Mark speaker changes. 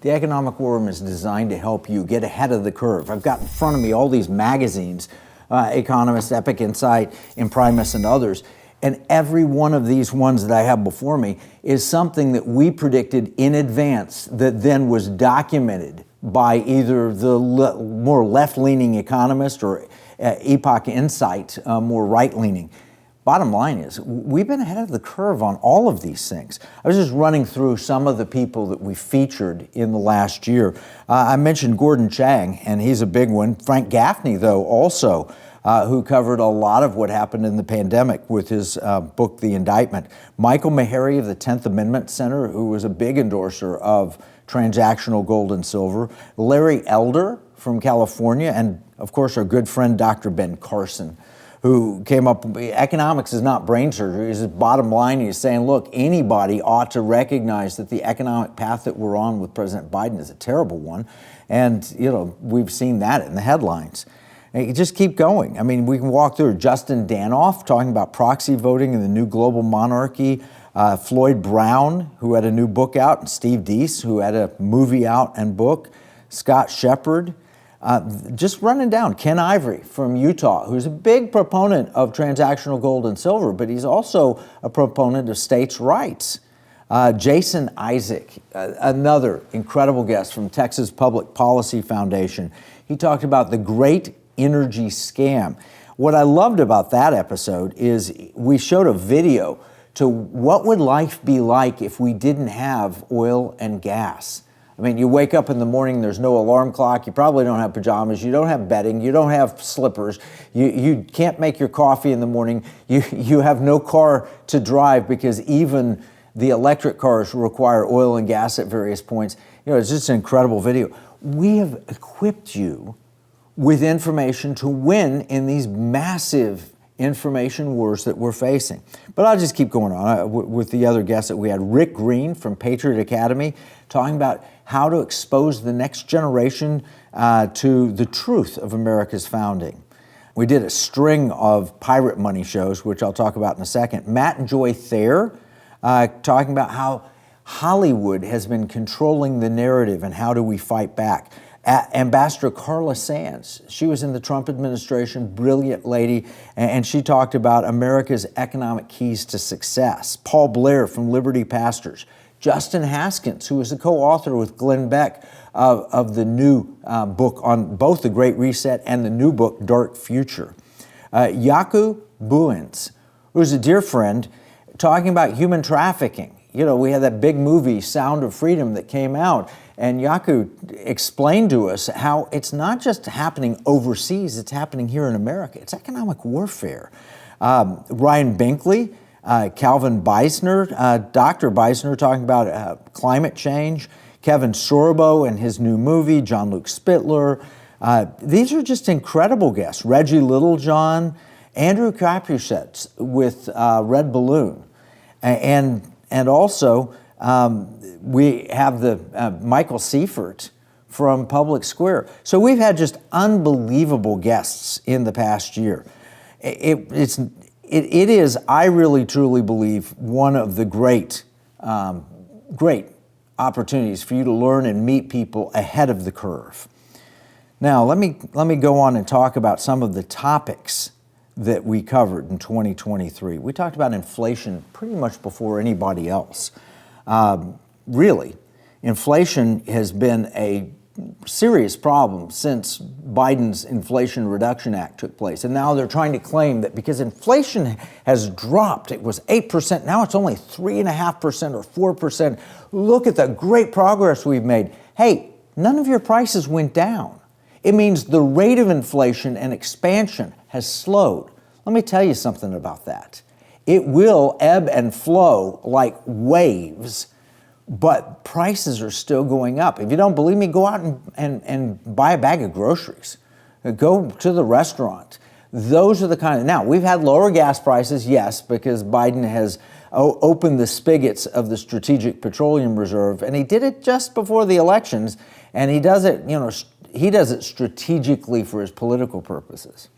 Speaker 1: The Economic War Room is designed to help you get ahead of the curve. I've got in front of me all these magazines, Economist, Epic Insight, Imprimis, and others. And every one of these ones that I have before me is something that we predicted in advance that then was documented by either the more left-leaning economist or Epoch Insight, more right-leaning. Bottom line is, we've been ahead of the curve on all of these things. I was just running through some of the people that we featured in the last year. I mentioned Gordon Chang, and he's a big one. Frank Gaffney, though, also, who covered a lot of what happened in the pandemic with his book, The Indictment. Michael Meharry of the 10th Amendment Center, who was a big endorser of transactional gold and silver. Larry Elder from California, and of course our good friend Dr. Ben Carson, who came up, economics is not brain surgery. His bottom line, he's saying, look, anybody ought to recognize that the economic path that we're on with President Biden is a terrible one. And, you know, we've seen that in the headlines. And you just keep going. I mean, we can walk through Justin Danhoff talking about proxy voting and the new global monarchy. Floyd Brown, who had a new book out, and Steve Deace, who had a movie out and book. Scott Shepard. Just running down, Ken Ivory from Utah, who's a big proponent of transactional gold and silver, but he's also a proponent of states' rights. Jason Isaac, another incredible guest from Texas Public Policy Foundation. He talked about the great energy scam. What I loved about that episode is we showed a video to what would life be like if we didn't have oil and gas. I mean, you wake up in the morning, there's no alarm clock, you probably don't have pajamas, you don't have bedding, you don't have slippers, you can't make your coffee in the morning, you have no car to drive because even the electric cars require oil and gas at various points. You know, it's just an incredible video. We have equipped you with information to win in these massive information wars that we're facing. But I'll just keep going on with the other guests that we had. Rick Green from Patriot Academy talking about how to expose the next generation to the truth of America's founding. We did a string of pirate money shows, which I'll talk about in a second. Matt and Joy Thayer talking about how Hollywood has been controlling the narrative and how do we fight back. Ambassador Carla Sands, she was in the Trump administration, brilliant lady, and she talked about America's economic keys to success. Paul Blair from Liberty Pastors. Justin Haskins, who was the co-author with Glenn Beck of the new book on both the Great Reset and the new book, Dark Future. Jaco Buens, who's a dear friend, talking about human trafficking. You know, we had that big movie, Sound of Freedom, that came out, and Jaco explained to us how it's not just happening overseas, it's happening here in America. It's economic warfare. Ryan Binkley, Calvin Beisner, Dr. Beisner talking about climate change, Kevin Sorbo and his new movie, John Luke Spittler. These are just incredible guests. Reggie Littlejohn, Andrew Kapuset with Red Balloon, and also we have the Michael Seifert from Public Square. So we've had just unbelievable guests in the past year. It is, I really truly believe, one of the great opportunities for you to learn and meet people ahead of the curve. Now, let me go on and talk about some of the topics that we covered in 2023. We talked about inflation pretty much before anybody else. Really, inflation has been a serious problem since Biden's Inflation Reduction Act took place. And now they're trying to claim that because inflation has dropped, it was 8%, now it's only 3.5% or 4%. Look at the great progress we've made. Hey, none of your prices went down. It means the rate of inflation and expansion has slowed. Let me tell you something about that. It will ebb and flow like waves, but prices are still going up. If you don't believe me, go out and buy a bag of groceries. Go to the restaurant. Those are the kind of, now we've had lower gas prices, yes, because Biden has opened the spigots of the Strategic Petroleum Reserve, and he did it just before the elections, and he does it, he does it strategically for his political purposes.